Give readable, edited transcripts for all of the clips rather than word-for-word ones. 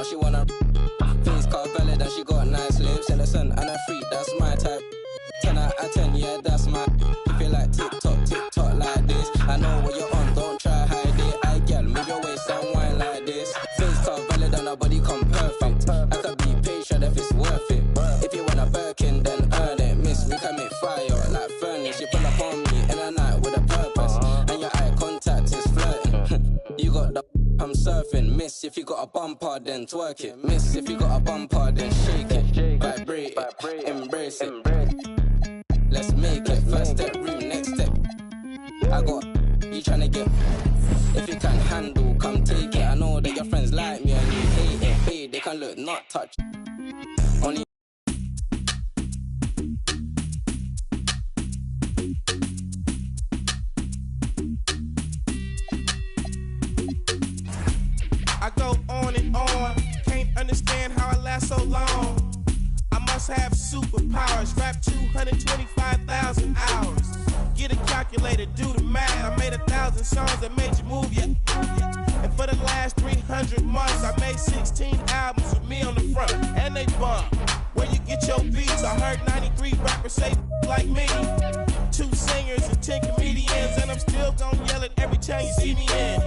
she wanna face car valid and she got nice lips. Innocent and a freak, that's my type. 10 out of 10, yeah, that's my. If you like TikTok like this, I know what you're on, don't try hide it. I get move your waist and wine like this. Face car valid and her body come perfect. I could be patient if it's worth it. If you want a Birkin, then earn it. Miss, we can make fire like furnace. You pull up on me in a night with a purpose, and your eye contact is flirting. You got the I'm surfing. Miss, if you got a bumper, then twerk it. Miss, if you got a bumper, then shake it. Vibrate it, embrace it. Let's make it. First step, room, next step. I got you tryna get. If you can handle, come take it. I know that your friends like me and you hate it. Babe, they can look, not touch. Only I go on and on, can't understand how I last so long. I must have superpowers, rap 225,000 hours. Get a calculator, do the math. I made 1,000 songs that made you move, yeah. And for the last 300 months, I made 16 albums with me on the front, and they bump. Where you get your beats? I heard 93 rappers say like me. 2 singers and 10 comedians, and I'm still gonna yell it every time you see me in.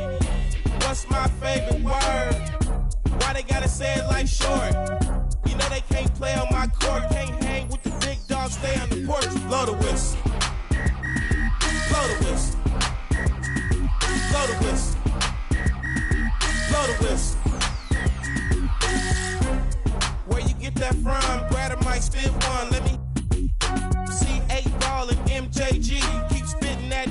What's my favorite word? Why they gotta say it like short? You know they can't play on my court, can't hang with the big dogs, stay on the porch. Blow the whistle. Blow the whistle. Blow the whistle. Blow the whistle. Where you get that from? Brad or Mike spit one. Let me see 8 Ball and MJG. You keep spitting that.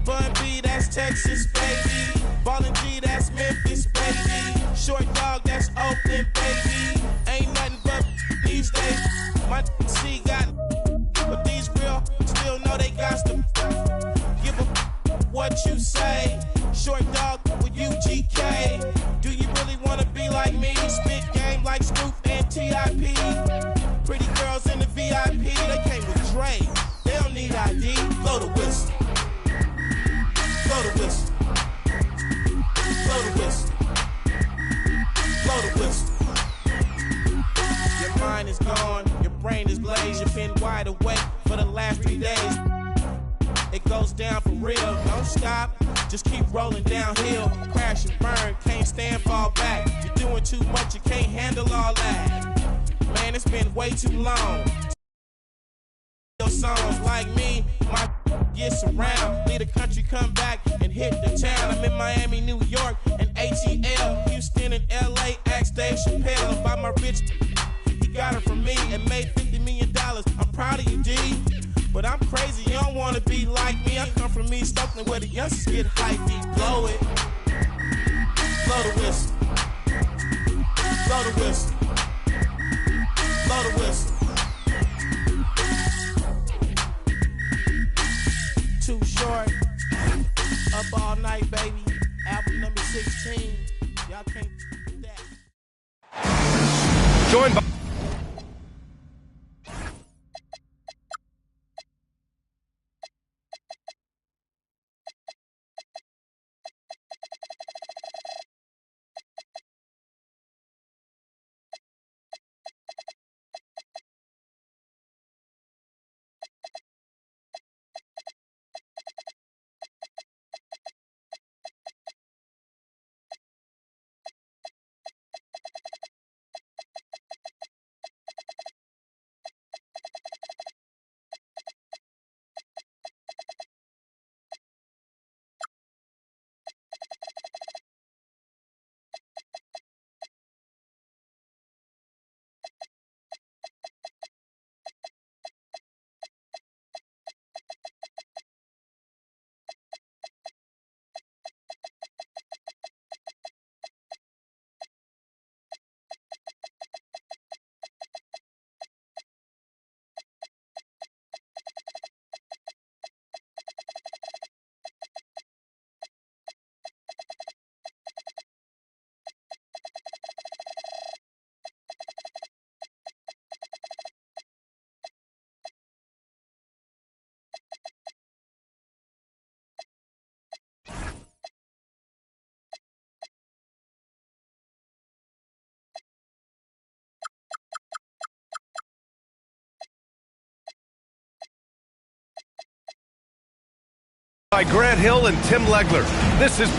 Bun B, that's Texas, baby. Ballin' G, that's Memphis, baby. Short Dog, that's Oakland, baby. Ain't nothing but these days. My C got, but these real still know they got to give a what you say. Short Dog with UGK. Do you really wanna be like me? Spit game like Snoop and TIP. Pretty girls in the VIP, they came with Dre. They don't need ID. Blow the whistle. Blow the whistle. Blow the whistle. Blow the whistle. Your mind is gone, your brain is glazed. You've been wide awake for the last 3 days. It goes down for real, don't stop. Just keep rolling downhill. Crash and burn, can't stand, fall back. You're doing too much, you can't handle all that. Man, it's been way too long. Songs like me, my gets around. Leave the country, come back and hit the town. I'm in Miami, New York, and ATL, Houston and LA. Ask Dave Chappelle about my rich. He got it from me and made $50 million. I'm proud of you, D. But I'm crazy, you don't wanna be like me. I come from East Oakland where the youngsters get hypey. Blow it. Blow the whistle. Blow the whistle. Blow the whistle. Too short, up all night, baby. Album number 16. Y'all can't do that. Joined by By Grant Hill and Tim Legler. This is...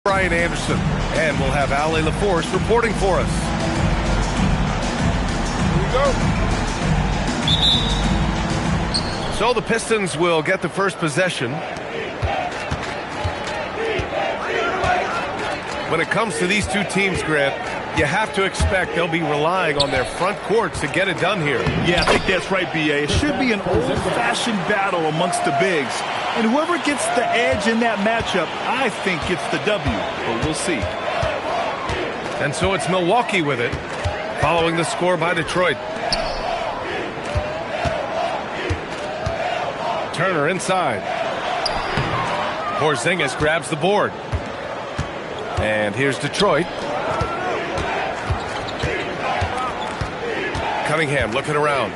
Brian Anderson, and we'll have Ali LaForce reporting for us. Here we go. So the Pistons will get the first possession. When it comes to these two teams, Grant, you have to expect they'll be relying on their front courts to get it done here. Yeah, I think that's right, B.A. It should be an old-fashioned battle amongst the bigs. And whoever gets the edge in that matchup, I think gets the W. But we'll see. And so it's Milwaukee with it, following the score by Detroit. Turner inside. Porzingis grabs the board. And here's Detroit. Cunningham looking around.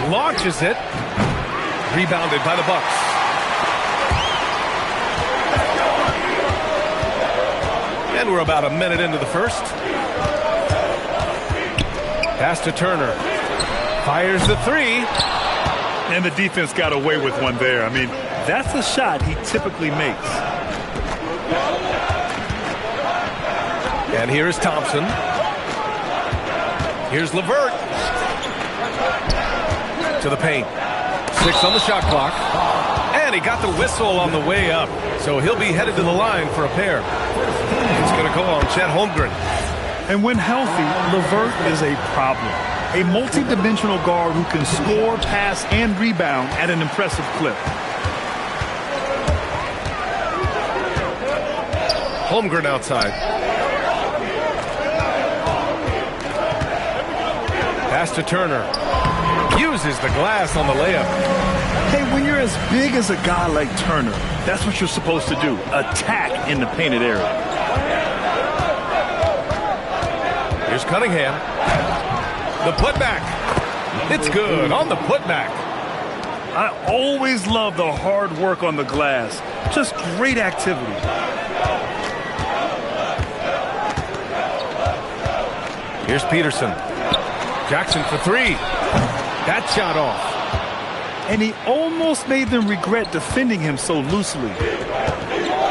Launches it. Rebounded by the Bucks. And we're about a minute into the first. Pass to Turner. Fires the three. And the defense got away with one there. I mean, that's a shot he typically makes. And here is Thompson. Here's LeVert. To the paint. 6 on the shot clock. And he got the whistle on the way up. So he'll be headed to the line for a pair. It's going to go on Chet Holmgren. And when healthy, LeVert is a problem. A multi-dimensional guard who can score, pass, and rebound at an impressive clip. Holmgren outside. Pass to Turner. Uses the glass on the layup. Hey, when you're as big as a guy like Turner, that's what you're supposed to do. Attack in the painted area. Here's Cunningham. The putback. It's good on the putback. I always love the hard work on the glass. Just great activity. Here's Peterson. Jackson for three. That shot off. And he almost made them regret defending him so loosely.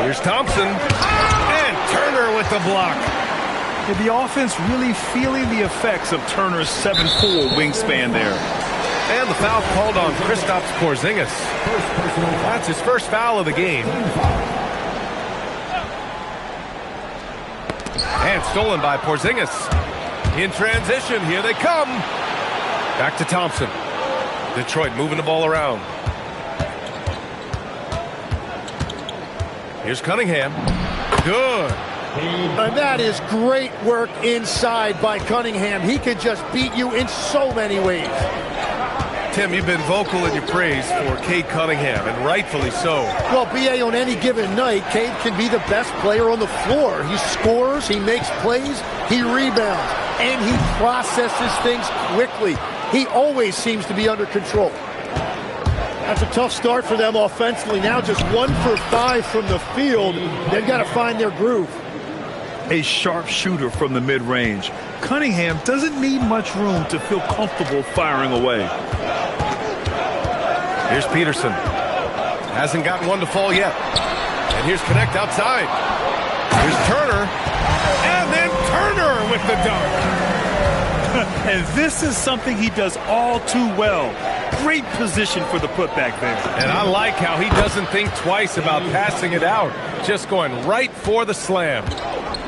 Here's Thompson. And with the block. And the offense really feeling the effects of Turner's 7'4" wingspan there. And the foul called on Kristaps Porzingis. That's his first foul of the game. And stolen by Porzingis. In transition, here they come. Back to Thompson. Detroit moving the ball around. Here's Cunningham. Good. And that is great work inside by Cunningham. He can just beat you in so many ways. Tim, you've been vocal in your praise for Cade Cunningham, and rightfully so. Well, B.A., on any given night, Cade can be the best player on the floor. He scores, he makes plays, he rebounds, and he processes things quickly. He always seems to be under control. That's a tough start for them offensively. Now just 1 for 5 from the field. They've got to find their groove. A sharp shooter from the mid-range. Cunningham doesn't need much room to feel comfortable firing away. Here's Peterson. Hasn't gotten one to fall yet. And here's Connect outside. Here's Turner. And then Turner with the dunk. And this is something he does all too well. Great position for the putback there. And I like how he doesn't think twice about passing it out. Just going right for the slam.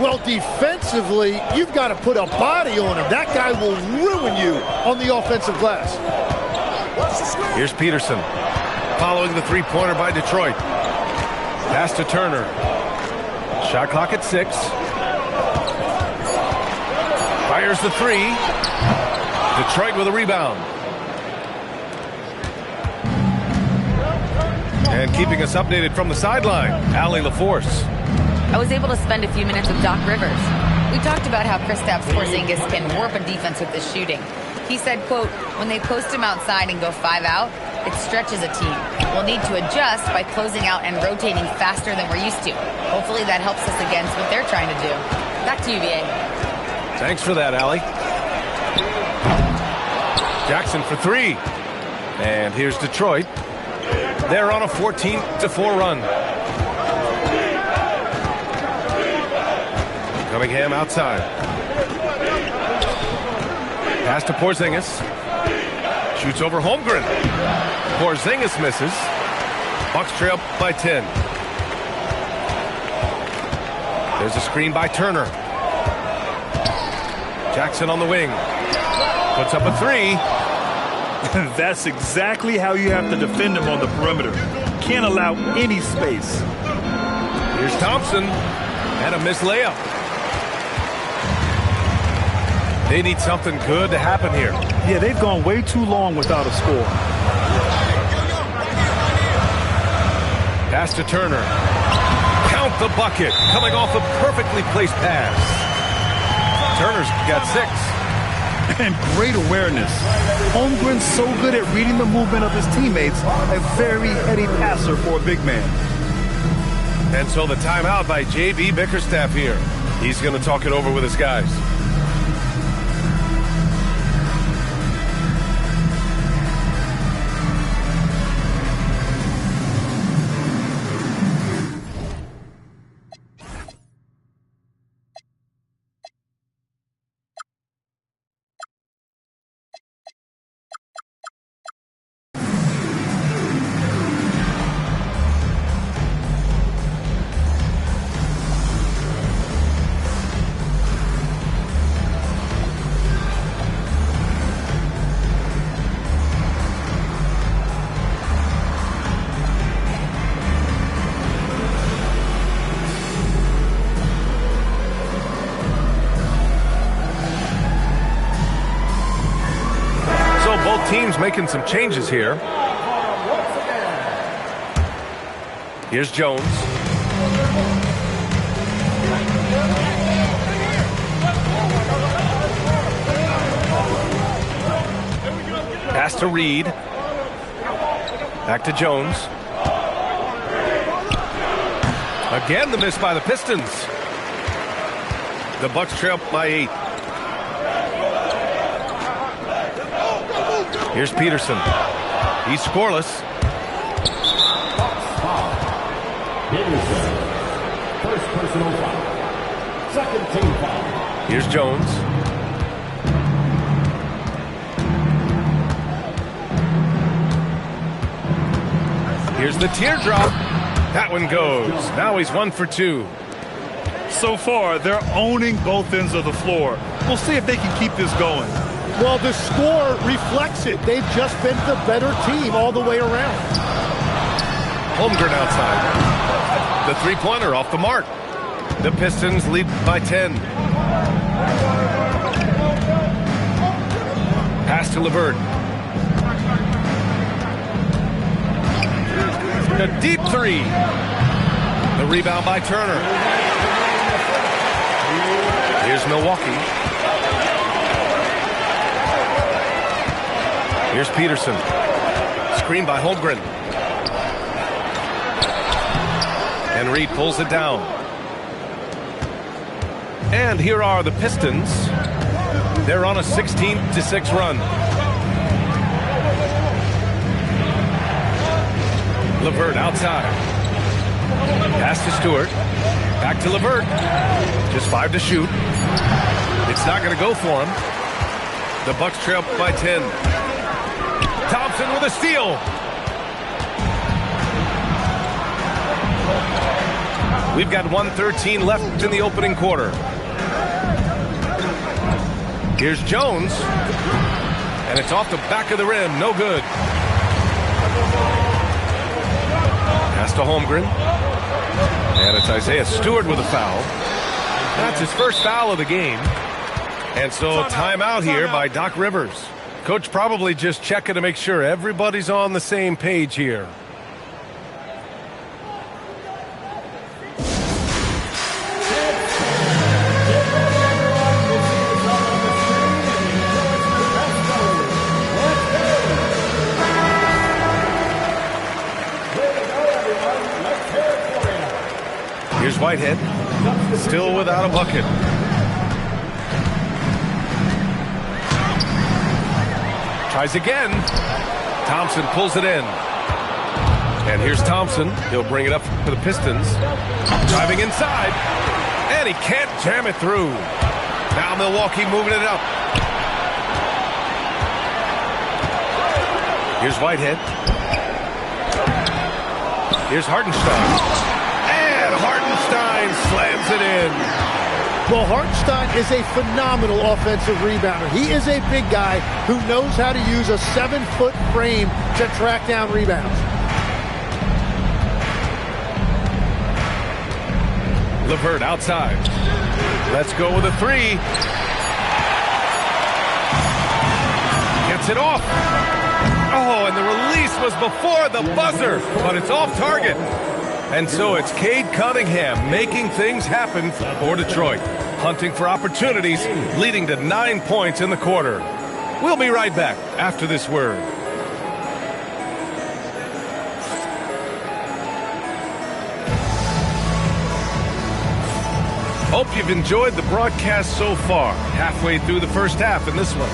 Well, defensively, you've got to put a body on him. That guy will ruin you on the offensive glass. Here's Peterson. Following the three-pointer by Detroit. Pass to Turner. Shot clock at 6. Fires the 3. Detroit with a rebound. And keeping us updated from the sideline, Allie LaForce. I was able to spend a few minutes with Doc Rivers. We talked about how Kristaps Porzingis can warp a defense with his shooting. He said, quote, when they post him outside and go 5 out, it stretches a team. We'll need to adjust by closing out and rotating faster than we're used to. Hopefully that helps us against what they're trying to do. Back to you, VA. Thanks for that, Allie. Jackson for 3. And here's Detroit. They're on a 14-4 run. Cunningham outside. Pass to Porzingis. Shoots over Holmgren. Porzingis misses. Bucks trail by 10. There's a screen by Turner. Jackson on the wing. Puts up a 3. That's exactly how you have to defend him on the perimeter. Can't allow any space. Here's Thompson. And a missed layup. They need something good to happen here. Yeah, they've gone way too long without a score. Pass to Turner. Count the bucket. Coming off a perfectly placed pass. Turner's got 6. And great awareness. Holmgren's so good at reading the movement of his teammates. A very heady passer for a big man. And so the timeout by J.B. Bickerstaff here. He's going to talk it over with his guys. Teams making some changes here. Here's Jones. Pass to Reed. Back to Jones. Again, the miss by the Pistons. The Bucks trail by 8. Here's Peterson. He's scoreless. Peterson. First personal foul. Here's Jones. Here's the teardrop. That one goes. Now he's 1 for 2. So far, they're owning both ends of the floor. We'll see if they can keep this going. Well, the score reflects it. They've just been the better team all the way around. Holmgren outside. The three-pointer off the mark. The Pistons lead by 10. Pass to LeVert. A deep three. The rebound by Turner. Here's Milwaukee. Here's Peterson. Screen by Holmgren. And Reed pulls it down. And here are the Pistons. They're on a 16-6 run. LeVert outside. Pass to Stewart. Back to LeVert. Just 5 to shoot. It's not going to go for him. The Bucks trail by 10. Thompson with a steal. We've got 1:13 left in the opening quarter. Here's Jones. And it's off the back of the rim. No good. Pass to Holmgren. And it's Isaiah Stewart with a foul. That's his first foul of the game. And so timeout here by Doc Rivers. Coach probably just checking to make sure everybody's on the same page here. Here's Whitehead, still without a bucket. Tries again. Thompson pulls it in. And here's Thompson. He'll bring it up for the Pistons. Driving inside. And he can't jam it through. Now Milwaukee moving it up. Here's Whitehead. Here's Hartenstein. Hartenstein slams it in. Well, Hartenstein is a phenomenal offensive rebounder. He is a big guy who knows how to use a 7-foot frame to track down rebounds. LeVert outside. Let's go with a three. Gets it off. Oh, and the release was before the buzzer, but it's off target. And so it's Cade Cunningham making things happen for Detroit. Hunting for opportunities, leading to 9 points in the quarter. We'll be right back after this word. Hope you've enjoyed the broadcast so far. Halfway through the first half in this one.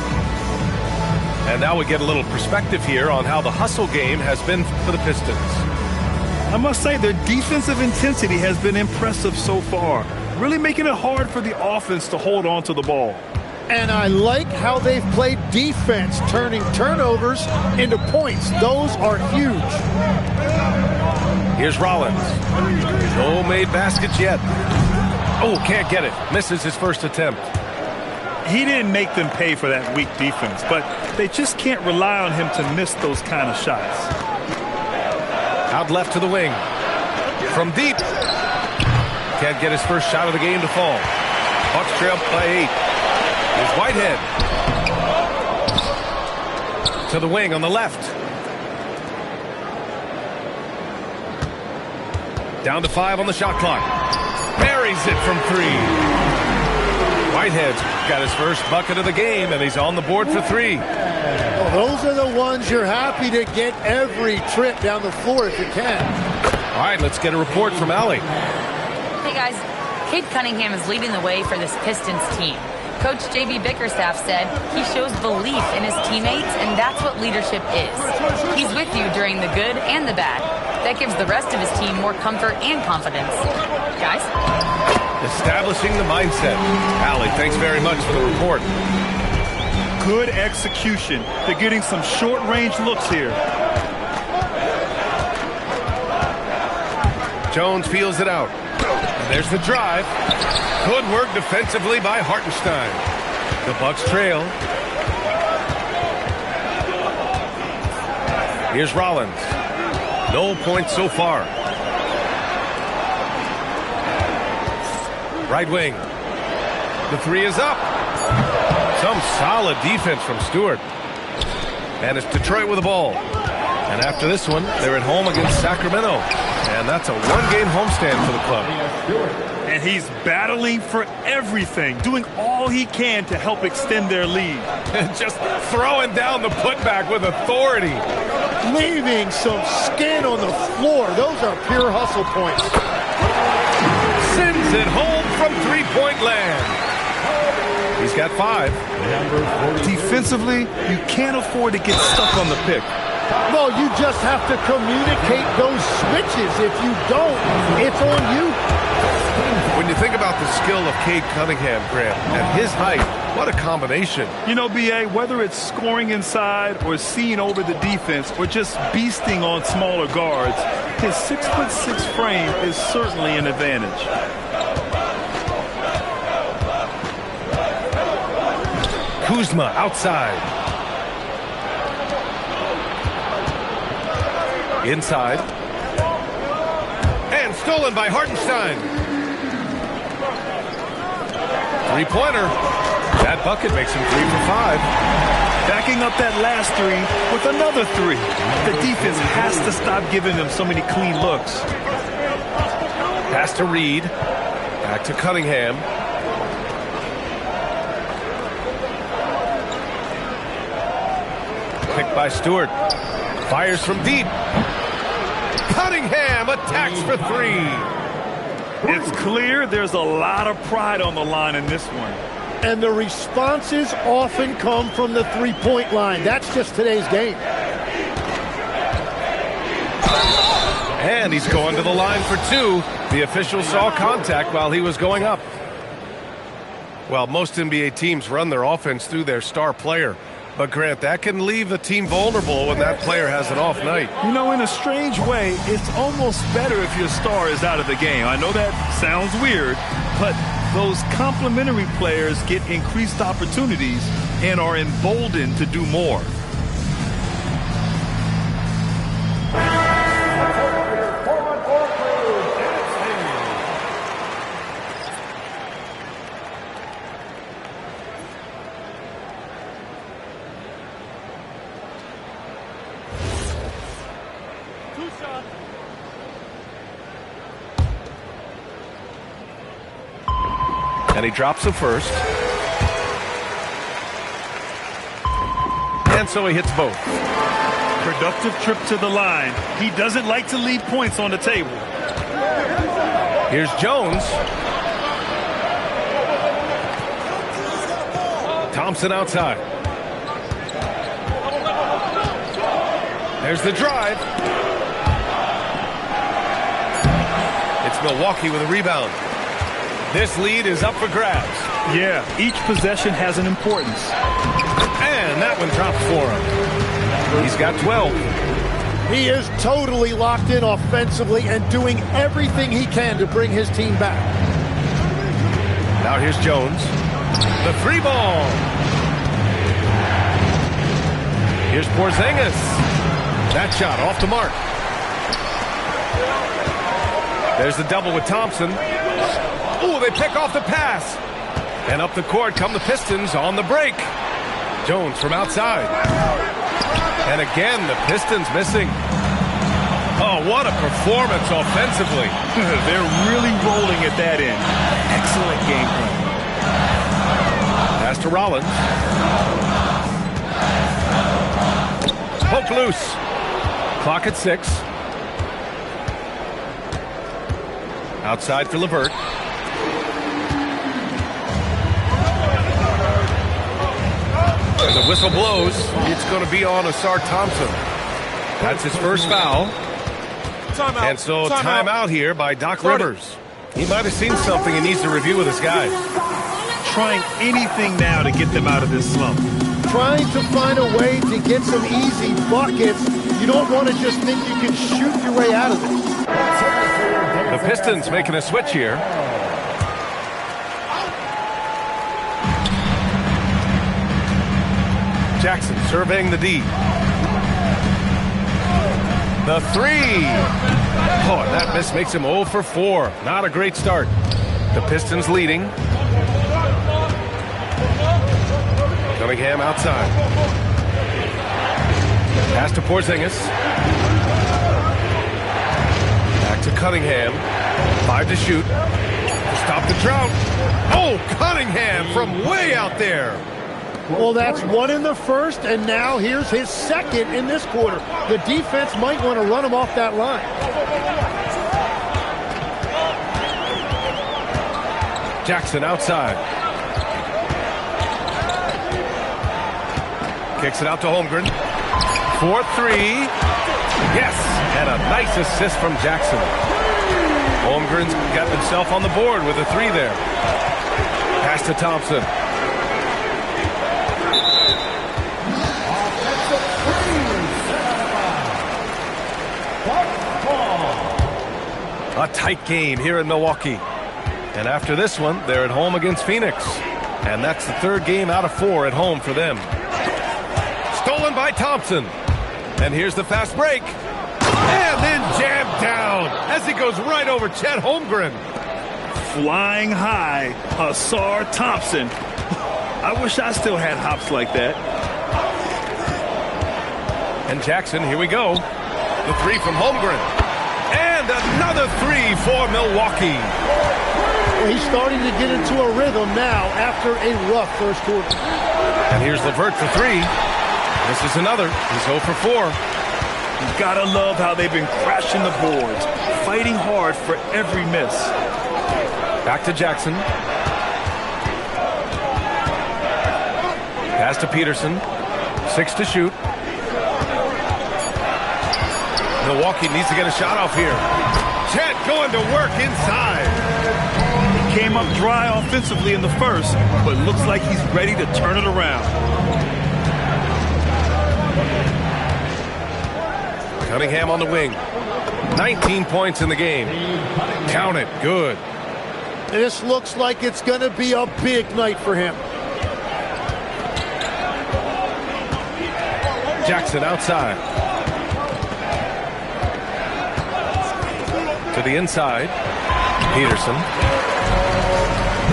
And now we get a little perspective here on how the hustle game has been for the Pistons. I must say their defensive intensity has been impressive so far, really making it hard for the offense to hold on to the ball. And I like how they've played defense, turning turnovers into points. Those are huge. Here's Rollins. No made baskets yet. Oh, can't get it. Misses his first attempt. He didn't make them pay for that weak defense, but they just can't rely on him to miss those kind of shots. Out left to the wing. From deep. Can't get his first shot of the game to fall. Bucks trail by 8. Here's Whitehead. To the wing on the left. Down to 5 on the shot clock. Buries it from 3. Whitehead's got his first bucket of the game, and he's on the board for 3. Well, those are the ones you're happy to get every trip down the floor if you can. All right, let's get a report from Allie. Hey, guys. Cade Cunningham is leading the way for this Pistons team. Coach J.B. Bickerstaff said he shows belief in his teammates, and that's what leadership is. He's with you during the good and the bad. That gives the rest of his team more comfort and confidence. Guys? establishing the mindset. Allie, thanks very much for the report. Good execution. They're getting some short-range looks here. Jones feels it out. And there's the drive. Good work defensively by Hartenstein. The Bucks trail. Here's Rollins. No points so far. Right wing. The three is up. Some solid defense from Stewart. And it's Detroit with the ball. And after this one, they're at home against Sacramento. And that's a one-game homestand for the club. And he's battling for everything, doing all he can to help extend their lead. Just throwing down the putback with authority. Leaving some skin on the floor. Those are pure hustle points. Sends it home from three-point land. He's got 5. Defensively, you can't afford to get stuck on the pick. No, you just have to communicate those switches. If you don't, it's on you. When you think about the skill of Cade Cunningham, Grant, and his height, what a combination. You know, B.A., whether it's scoring inside or seeing over the defense or just beasting on smaller guards, his 6'6" frame is certainly an advantage. Kuzma outside. Inside. And stolen by Hartenstein. Three-pointer. That bucket makes him 3 for 5. Backing up that last 3 with another 3. The defense has to stop giving them so many clean looks. Pass to Reed. Back to Cunningham. Picked by Stewart. Fires from deep. Cunningham attacks for 3. It's clear there's a lot of pride on the line in this one. And the responses often come from the three-point line. That's just today's game. And he's going to the line for 2. The official saw contact while he was going up. Well, most NBA teams run their offense through their star player. But, Grant, that can leave a team vulnerable when that player has an off night. You know, in a strange way, it's almost better if your star is out of the game. I know that sounds weird, but those complementary players get increased opportunities and are emboldened to do more. And he drops the first. And so he hits both. Productive trip to the line. He doesn't like to leave points on the table. Here's Jones. Thompson outside. There's the drive. It's Milwaukee with a rebound. This lead is up for grabs. Yeah, each possession has an importance. And that one drops for him. He's got 12. He is totally locked in offensively and doing everything he can to bring his team back. Now here's Jones. The 3 ball. Here's Porzingis. That shot off the mark. There's the double with Thompson. Ooh, they pick off the pass. And up the court come the Pistons on the break. Jones from outside. And again, the Pistons missing. Oh, what a performance offensively. They're really rolling at that end. Excellent game plan. Pass to Rollins. Poke loose. Clock at 6. Outside for LeVert. And the whistle blows. It's going to be on Asar Thompson. That's his first foul. Timeout. And so timeout here by Doc Rivers. He might have seen something he needs to review with his guys. Trying anything now to get them out of this slump. Trying to find a way to get some easy buckets. You don't want to just think you can shoot your way out of it. The Pistons making a switch here. Jackson surveying the D. The three. Oh, and that miss makes him 0 for 4. Not a great start. The Pistons leading. Cunningham outside. Pass to Porzingis. Back to Cunningham. 5 to shoot. Stop the drought. Oh, Cunningham from way out there. Well, that's one in the first, and now here's his second in this quarter. The defense might want to run him off that line. Jackson outside. Kicks it out to Holmgren. 4-3. Yes, and a nice assist from Jackson. Holmgren's got himself on the board with a 3 there. Pass to Thompson. A tight game here in Milwaukee. And after this one, they're at home against Phoenix. And that's the 3rd game out of 4 at home for them. Stolen by Thompson. And here's the fast break. And then jammed down as he goes right over Chet Holmgren. Flying high, Asar Thompson. I wish I still had hops like that. And Jackson, here we go. The 3 from Holmgren. And another 3 for Milwaukee. Well, he's starting to get into a rhythm now after a rough first quarter. And here's LeVert for 3. This is another. He's 0 for 4. You gotta love how they've been crashing the boards, fighting hard for every miss. Back to Jackson. Pass to Peterson. 6 to shoot. Milwaukee needs to get a shot off here. Chet going to work inside. He came up dry offensively in the first, but looks like he's ready to turn it around. Cunningham on the wing. 19 points in the game. Count it. Good. This looks like it's going to be a big night for him. Jackson outside. To the inside. Peterson.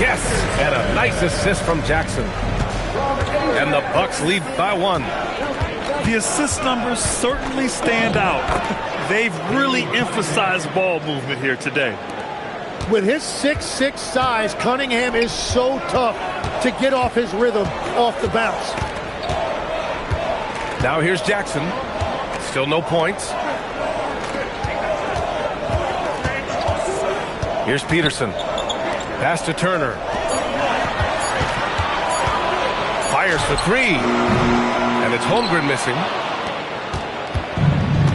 Yes! And a nice assist from Jackson. And the Bucks lead by 1. The assist numbers certainly stand out. They've really emphasized ball movement here today. With his 6'6" size, Cunningham is so tough to get off his rhythm off the bounce. Now here's Jackson. Still no points. Here's Peterson. Pass to Turner. Fires for 3. And it's Holmgren missing.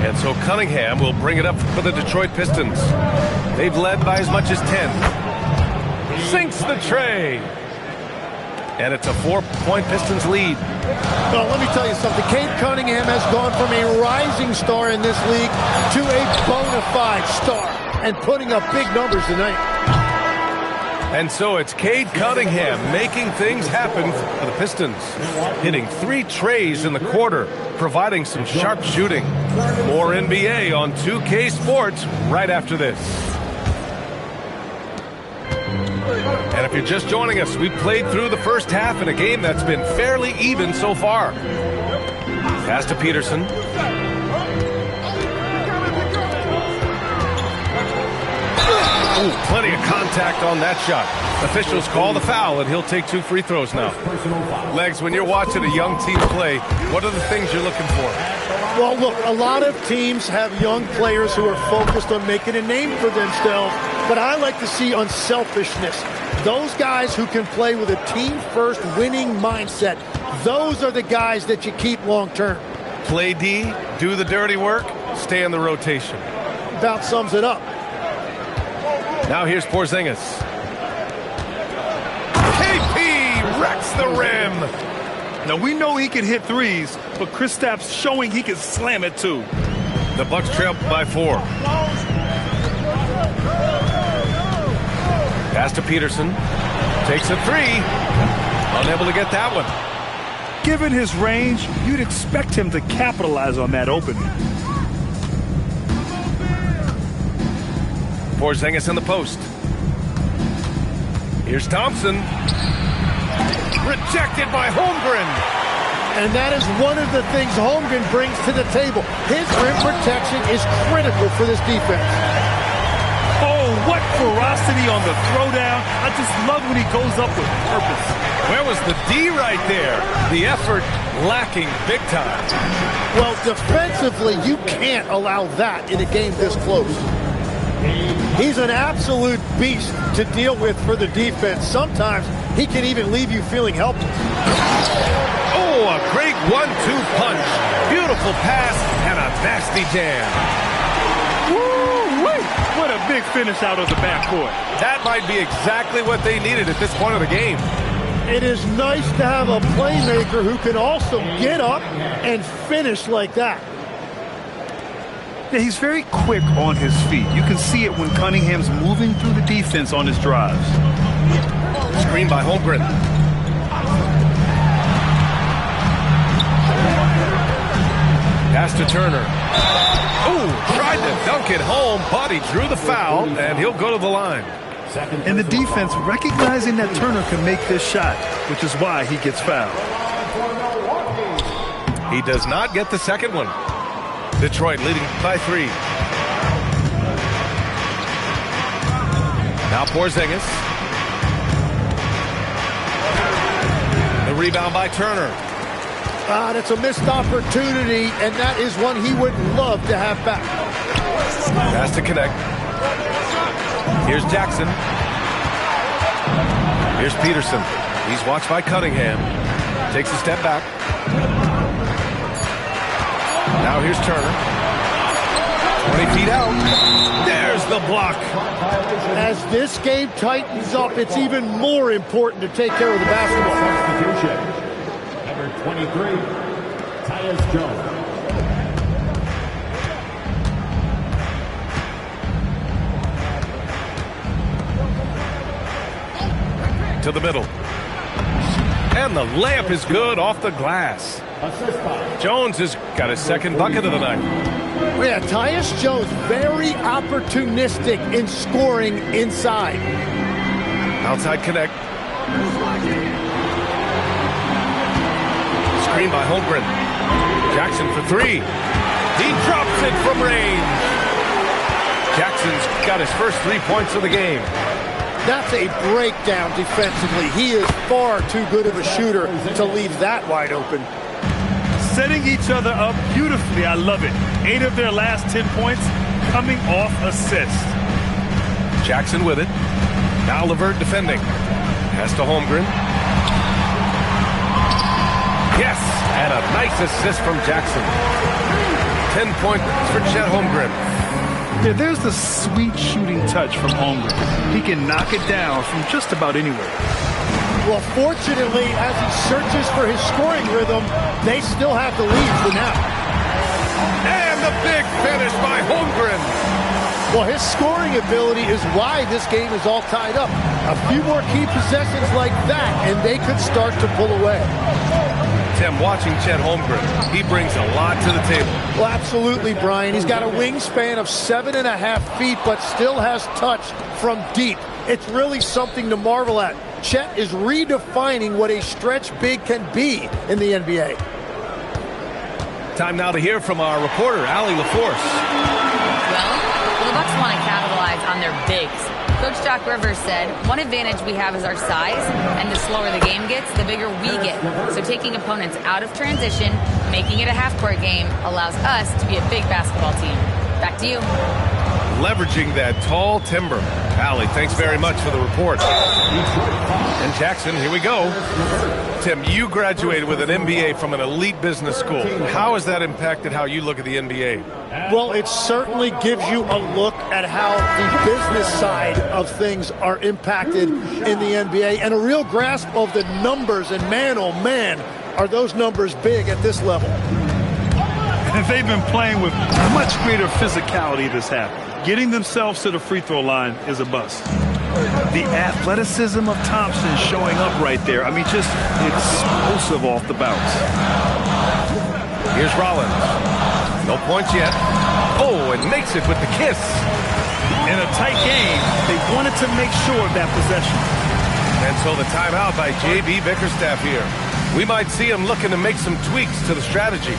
And so Cunningham will bring it up for the Detroit Pistons. They've led by as much as 10. Sinks the tray. And it's a 4-point Pistons lead. Well, let me tell you something. Cade Cunningham has gone from a rising star in this league to a bona fide star and putting up big numbers tonight. And so it's Cade Cunningham making things happen for the Pistons. Hitting 3 trays in the quarter, providing some sharp shooting. More NBA on 2K Sports right after this. And if you're just joining us, we played through the first half in a game that's been fairly even so far. Pass to Peterson. Ooh, plenty of contact on that shot. Officials call the foul, and he'll take 2 free throws now. Legs, when you're watching a young team play, what are the things you're looking for? Well, look, a lot of teams have young players who are focused on making a name for themselves, but I like to see unselfishness. Those guys who can play with a team-first winning mindset, those are the guys that you keep long-term. Play D, do the dirty work, stay in the rotation. About sums it up. Now here's Porzingis. KP wrecks the rim. Now we know he can hit threes, but Kristaps showing he can slam it too. The Bucks trail by 4. Pass to Peterson. Takes a 3. Unable to get that one. Given his range, you'd expect him to capitalize on that opening. Porzingis in the post. Here's Thompson. Rejected by Holmgren. And that is one of the things Holmgren brings to the table. His rim protection is critical for this defense. Oh, what ferocity on the throwdown. I just love when he goes up with purpose. Where was the D right there? The effort lacking big time. Well, defensively, you can't allow that in a game this close. He's an absolute beast to deal with for the defense. Sometimes he can even leave you feeling helpless. Oh, a great 1-2 punch. Beautiful pass and a nasty jam. Woo-wee! What a big finish out of the backcourt. That might be exactly what they needed at this point of the game. It is nice to have a playmaker who can also get up and finish like that. Yeah, he's very quick on his feet. You can see it when Cunningham's moving through the defense on his drives. Screen by Holmgren. Pass to Turner. Oh, tried to dunk it home, but he drew the foul, and he'll go to the line. And the defense recognizing that Turner can make this shot, which is why he gets fouled. He does not get the second one. Detroit leading by 3. Now Porzingis. The rebound by Turner. That's a missed opportunity, and that is one he would love to have back. Has to connect. Here's Jackson. Here's Peterson. He's watched by Cunningham. Takes a step back. Now here's Turner. 20 feet out. There's the block. As this game tightens up, it's even more important to take care of the basketball. Substitution. Number 23, Tyus Jones. To the middle. And the layup is good off the glass. Jones has got his second bucket of the night. Yeah, Tyus Jones, very opportunistic in scoring inside. Outside connect. Screen by Holmgren. Jackson for 3. He drops it from range. Jackson's got his first 3 points of the game. That's a breakdown defensively. He is far too good of a shooter to leave that wide open. Setting each other up beautifully. I love it. 8 of their last 10 points coming off assists. Jackson with it. Now LeVert defending. Pass to Holmgren. Yes, and a nice assist from Jackson. 10 points for Chet Holmgren. Yeah, there's the sweet shooting touch from Holmgren. He can knock it down from just about anywhere. Well, fortunately, as he searches for his scoring rhythm, they still have the lead for now. And the big finish by Holmgren. Well, his scoring ability is why this game is all tied up. A few more key possessions like that, and they could start to pull away. Tim, watching Chet Holmgren, he brings a lot to the table. Well, absolutely, Brian. He's got a wingspan of 7.5 feet, but still has touch from deep. It's really something to marvel at. Chet is redefining what a stretch big can be in the NBA. Time now to hear from our reporter, Allie LaForce. Well, the Bucks want to capitalize on their bigs. Coach Doc Rivers said, one advantage we have is our size, and the slower the game gets, the bigger we get. So taking opponents out of transition, making it a half-court game, allows us to be a big basketball team. Back to you. Leveraging that tall timber. Allie, thanks very much for the report. And Jackson, here we go. Tim, you graduated with an MBA from an elite business school. How has that impacted how you look at the NBA? Well, it certainly gives you a look at how the business side of things are impacted in the NBA and a real grasp of the numbers. And man, oh man, are those numbers big at this level. And they've been playing with much greater physicality this half. Getting themselves to the free throw line is a bust. The athleticism of Thompson showing up right there. I mean, just explosive off the bounce. Here's Rollins. No points yet. Oh, and makes it with the kiss. In a tight game, they wanted to make sure of that possession. And so the timeout by J.B. Bickerstaff here. We might see him looking to make some tweaks to the strategy.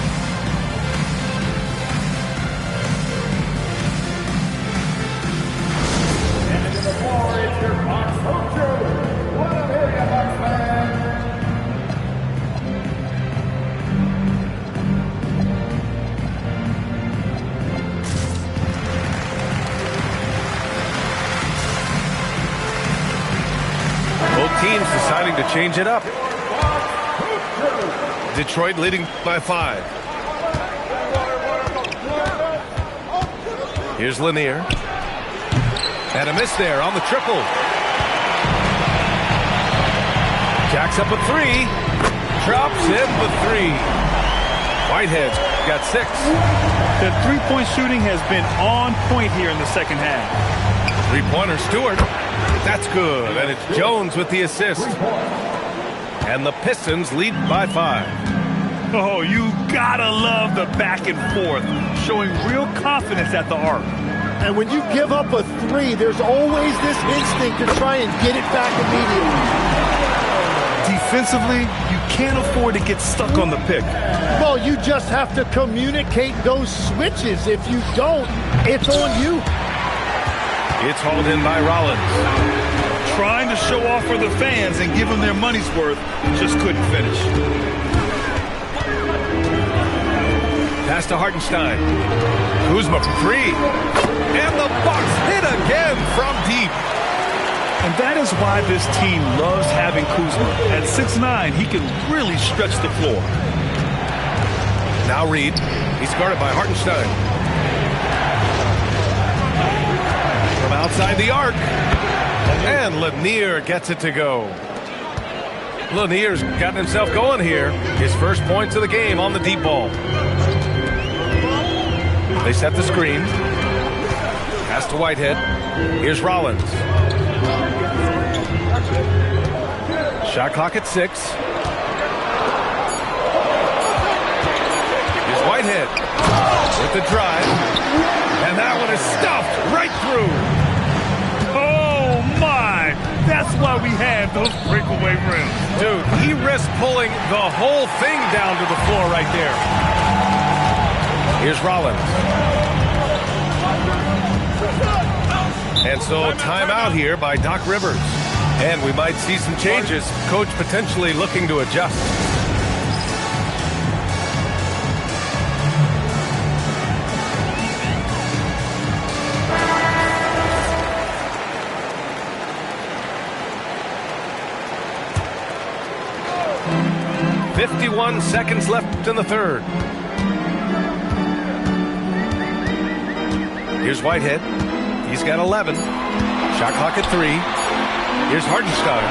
Teams deciding to change it up. Detroit leading by 5. Here's Lanier. And a miss there on the triple. Jacks up a 3. Drops in the 3. Whitehead's got 6. The three-point shooting has been on point here in the second half. Three-pointer, Stewart. That's good, and it's Jones with the assist. And the Pistons lead by 5. Oh, you gotta love the back and forth, showing real confidence at the arc. And when you give up a 3, there's always this instinct to try and get it back immediately. Defensively, you can't afford to get stuck on the pick. Well, you just have to communicate those switches. If you don't, it's on you. It's hauled in by Rollins. Trying to show off for the fans and give them their money's worth, just couldn't finish. Pass to Hartenstein. Kuzma for 3. And the Bucks hit again from deep. And that is why this team loves having Kuzma. At 6'9", he can really stretch the floor. Now Reed. He's guarded by Hartenstein. From outside the arc. And Lanier gets it to go. Lanier's gotten himself going here. His first points of the game on the deep ball. They set the screen. Pass to Whitehead. Here's Rollins. Shot clock at 6. Here's Whitehead with the drive. And that one is stuffed right through. Oh, my. That's why we have those breakaway rims. Dude, he risked pulling the whole thing down to the floor right there. Here's Rollins. And so timeout here by Doc Rivers. And we might see some changes. Coach potentially looking to adjust. .51 seconds left in the third. Here's Whitehead. He's got 11. Shot clock at 3. Here's Hartenstein.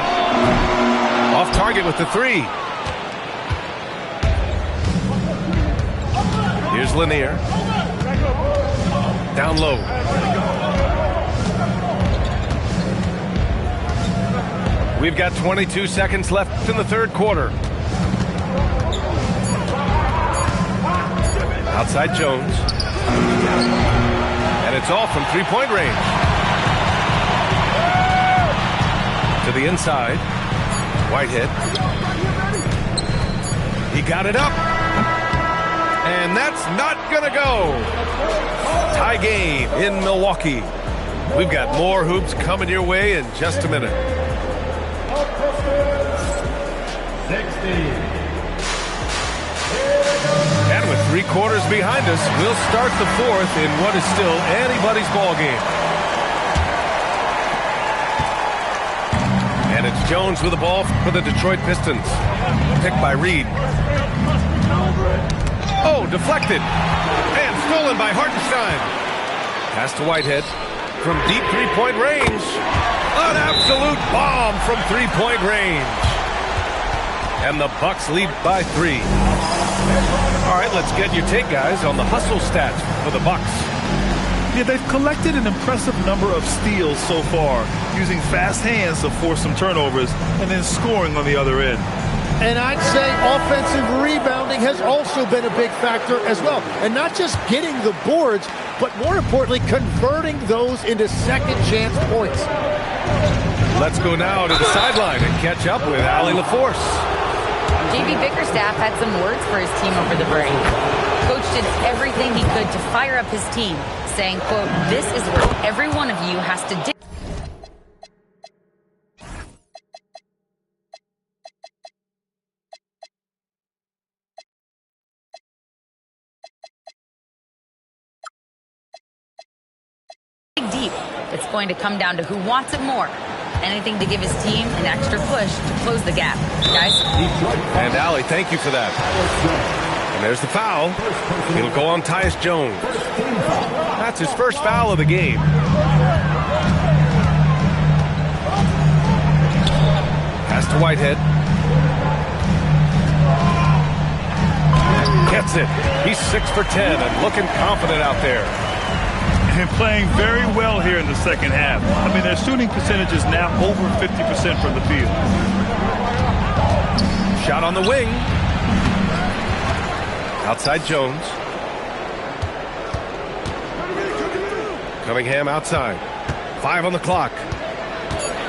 Off target with the 3. Here's Lanier. Down low. We've got 22 seconds left in the third quarter. Outside Jones. And it's all from three-point range. To the inside. Whitehead. He got it up. And that's not going to go. Tie game in Milwaukee. We've got more hoops coming your way in just a minute. 60. And with 3 quarters behind us, we'll start the fourth in what is still anybody's ball game. Jones with the ball for the Detroit Pistons. Picked by Reed. Oh, deflected. And stolen by Hartenstein. Pass to Whitehead from deep three-point range. An absolute bomb from three-point range. And the Bucks lead by 3. All right, let's get your take, guys, on the hustle stats for the Bucks. Yeah, they've collected an impressive number of steals so far, using fast hands to force some turnovers and then scoring on the other end. And I'd say offensive rebounding has also been a big factor as well. And not just getting the boards, but more importantly, converting those into second chance points. Let's go now to the sideline and catch up with Allie LaForce. JB Bickerstaff had some words for his team over the break. Coach did everything he could to fire up his team, saying, quote, "This is what every one of you has to do." Deep. It's going to come down to who wants it more. Anything to give his team an extra push to close the gap. Guys? And Allie, thank you for that. And there's the foul. It'll go on Tyus Jones. That's his first foul of the game. Pass to Whitehead. Gets it. He's 6 for 10 and looking confident out there. And playing very well here in the second half. I mean, their shooting percentage is now over 50% from the field. Shot on the wing. Outside Jones. Cunningham outside. 5 on the clock.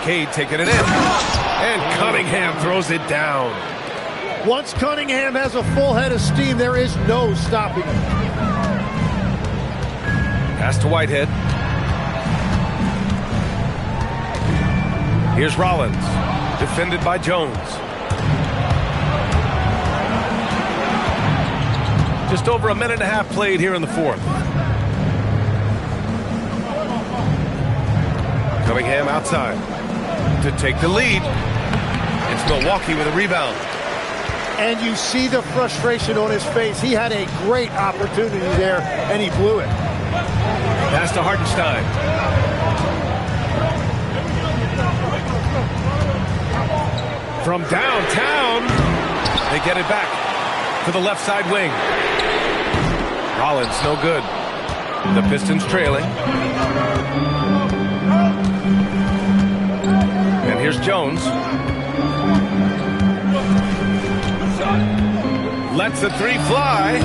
Cade taking it in. And Cunningham throws it down. Once Cunningham has a full head of steam, there is no stopping him. Pass to Whitehead. Here's Rollins. Defended by Jones. Just over a minute and a half played here in the fourth. Cunningham outside to take the lead. It's Milwaukee with a rebound. And you see the frustration on his face. He had a great opportunity there, and he blew it. Pass to Hartenstein. From downtown, they get it back to the left side wing. Rollins, no good. The Pistons trailing. And here's Jones. Lets the three fly.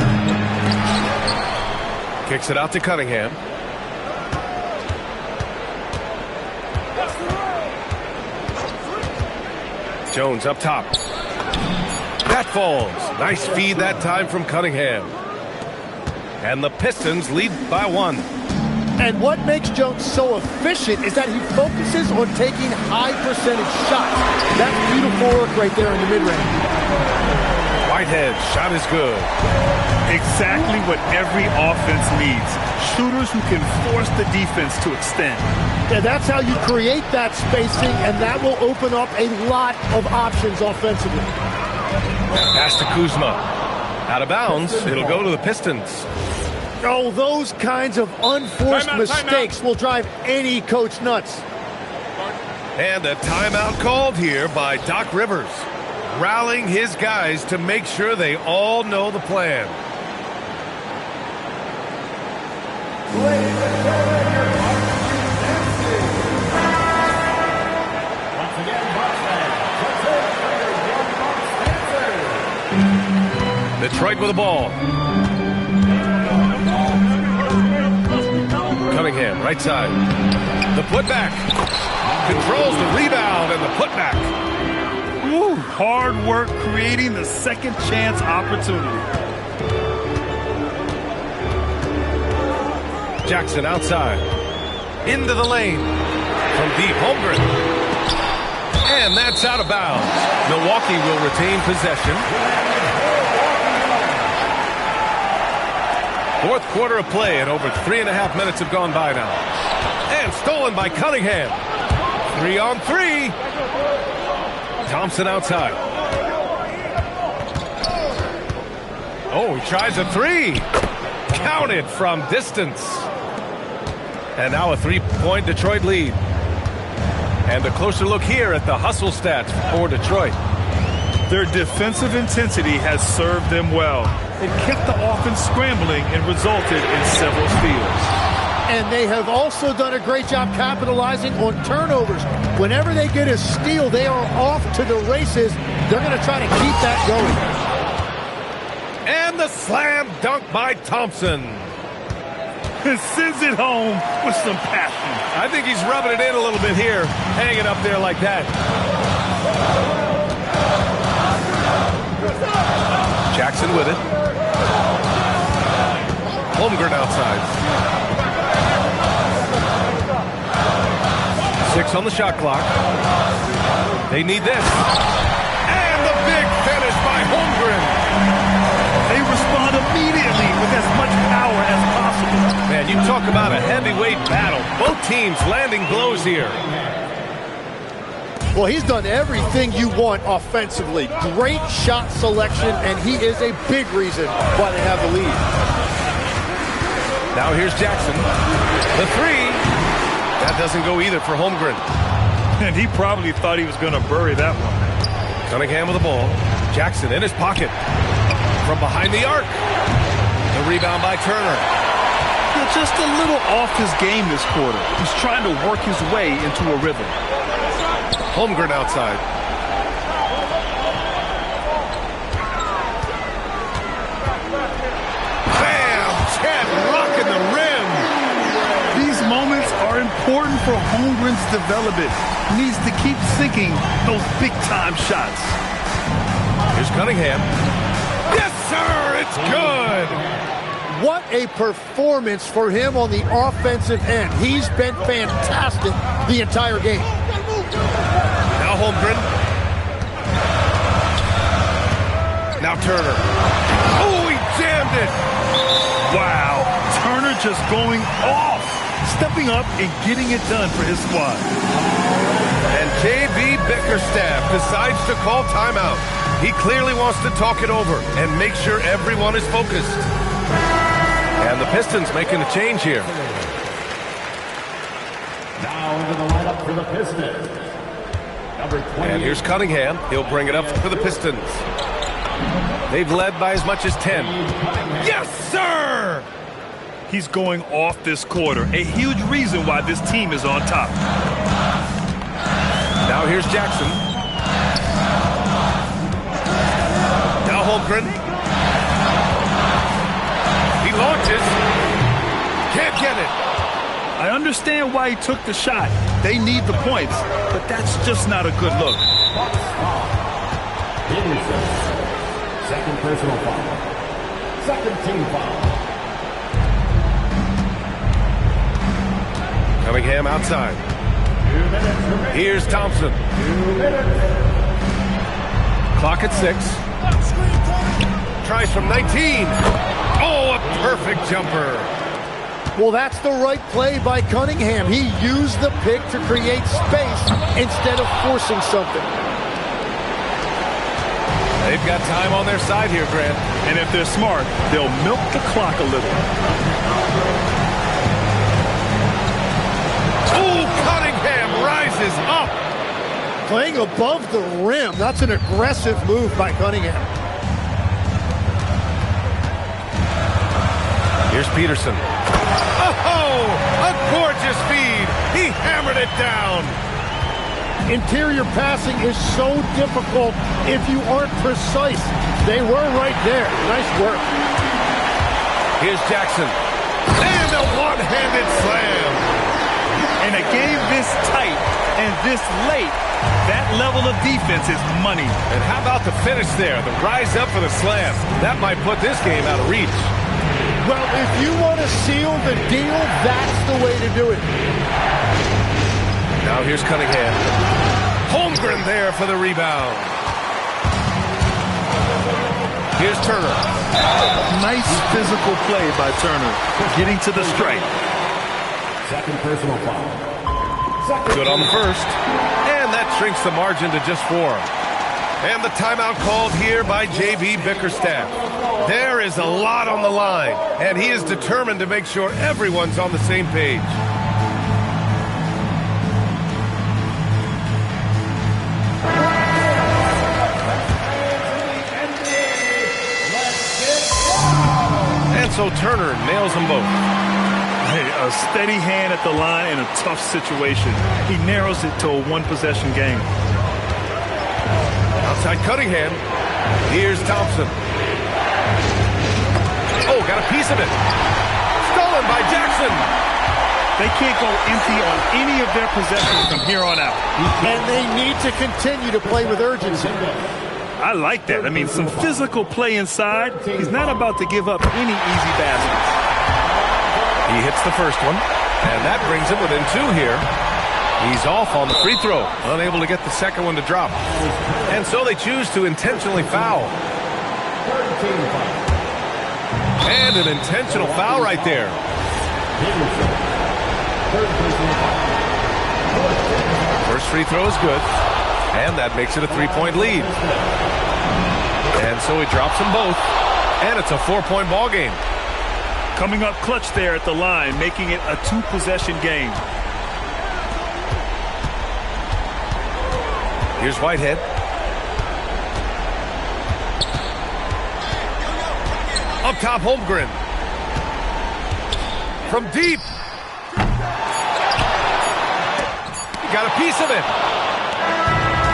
Kicks it out to Cunningham. Jones up top. That falls. Nice feed that time from Cunningham. And the Pistons lead by 1. And what makes Jones so efficient is that he focuses on taking high percentage shots. That's beautiful work right there in the mid-range. Whitehead, shot is good. Exactly what every offense needs. Shooters who can force the defense to extend. Yeah, that's how you create that spacing, and that will open up a lot of options offensively. Pass to Kuzma. Out of bounds. It'll go to the Pistons. Oh, those kinds of unforced mistakes will drive any coach nuts. And a timeout called here by Doc Rivers, rallying his guys to make sure they all know the plan. Detroit with the ball. Cunningham, right side. The putback. Controls the rebound and the putback. Woo, hard work creating the second chance opportunity. Jackson outside. Into the lane. From deep, Holmgren. And that's out of bounds. Milwaukee will retain possession. Fourth quarter of play, and over 3.5 minutes have gone by now. And stolen by Cunningham. 3 on 3. Thompson outside. Oh, he tries a three. Counted from distance. And now a 3-point Detroit lead. And a closer look here at the hustle stats for Detroit. Their defensive intensity has served them well. It kept the offense scrambling and resulted in several steals. And they have also done a great job capitalizing on turnovers. Whenever they get a steal, they are off to the races. They're going to try to keep that going. And the slam dunk by Thompson. Sends it home with some passion. I think he's rubbing it in a little bit here. Hang it up there like that. Jackson with it. Holmgren outside. 6 on the shot clock. They need this. And the big finish by Holmgren. They respond immediately with as much power as possible. Man, you talk about a heavyweight battle. Both teams landing blows here. Well, he's done everything you want offensively. Great shot selection, and he is a big reason why they have the lead. Now here's Jackson. The three. That doesn't go either for Holmgren. And he probably thought he was going to bury that one. Cunningham with the ball. Jackson in his pocket. From behind the arc. The rebound by Turner. Just a little off his game this quarter. He's trying to work his way into a rhythm. Holmgren outside. Bam! Chad rocking the rim. These moments are important for Holmgren's development. He needs to keep sinking those big-time shots. Here's Cunningham. Yes, sir! It's good! What a performance for him on the offensive end. He's been fantastic the entire game. Now Holmgren. Now Turner. Oh, he jammed it! Wow, Turner just going off, stepping up and getting it done for his squad. And J.B. Bickerstaff decides to call timeout. He clearly wants to talk it over and make sure everyone is focused. And the Pistons making a change here. Now into the lineup for the Pistons. Number 20. And here's Cunningham. He'll bring it up for the Pistons. They've led by as much as 10. Yes, sir! He's going off this quarter. A huge reason why this team is on top. Now here's Jackson. Now Holmgren. He launches. Can't get it. I understand why he took the shot. They need the points, but that's just not a good look. Second personal foul. Second team foul. Cunningham outside. Here's Thompson. Clock at 6. Tries from 19. Oh, a perfect jumper. Well, that's the right play by Cunningham. He used the pick to create space instead of forcing something. They've got time on their side here, Grant. And if they're smart, they'll milk the clock a little. Oh, Cunningham rises up. Playing above the rim. That's an aggressive move by Cunningham. Here's Peterson. Oh, a gorgeous feed. He hammered it down. Interior passing is so difficult if you aren't precise. They were right there. Nice work. Here's Jackson. And a one-handed slam. In a game this tight and this late, that level of defense is money. And how about the finish there? The rise up for the slam. That might put this game out of reach. Well, if you want to seal the deal, that's the way to do it. Now here's Cunningham. Holmgren there for the rebound. Here's Turner. Nice physical play by Turner, getting to the strike. Second personal foul. Good on the first. And that shrinks the margin to just 4. And the timeout called here by J.B. Bickerstaff. There is a lot on the line, and he is determined to make sure everyone's on the same page. And so Turner nails them both. Hey, a steady hand at the line in a tough situation. He narrows it to a one-possession game. Outside Cunningham. Here's Thompson. Oh, got a piece of it. Stolen by Jackson. They can't go empty on any of their possessions from here on out. And they need to continue to play with urgency. I like that. I mean, some physical play inside. He's not about to give up any easy baskets. He hits the first one, and that brings him within 2 here. He's off on the free throw, unable to get the second one to drop. And so they choose to intentionally foul. And an intentional foul right there. First free throw is good, and that makes it a 3-point lead. And so he drops them both, and it's a 4-point ball game. Coming up clutch there at the line, making it a 2-possession game. Here's Whitehead. Up top, Holmgren. From deep. He got a piece of it.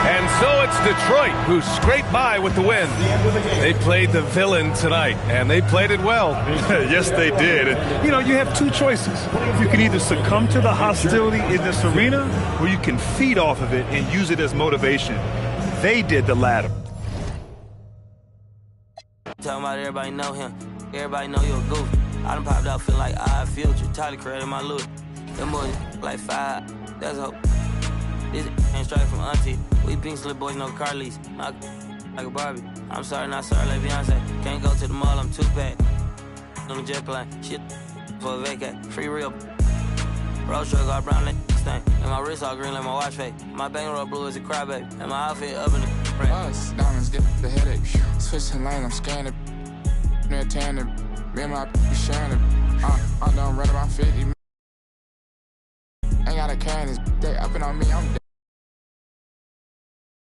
And so it's Detroit who scraped by with the win. They played the villain tonight, and they played it well. Yes, they did. And, you know, you have 2 choices. You can either succumb to the hostility in this arena, or you can feed off of it and use it as motivation. They did the latter. Talking about everybody know him. Everybody know you a goof. I done popped out feeling like I future. Tyler created my look. Them boys like 5. That's hope. This ain't straight from auntie. We pink slip boys, no car lease. Like a Barbie. I'm sorry, not sorry, like Beyonce. Can't go to the mall, I'm 2-pack. On the jet plane, shit for a vacate. Free real. Road truck got brown like stain. And my wrist all green like my watch face. My bankroll blue as a crybaby. And my outfit up in the rain. Diamonds get the headache. Switching lane, I'm scanning. Near tanning. Me and my be sharing it. I'm done running my 50. Ain't got a can, they upping on me, I'm dead.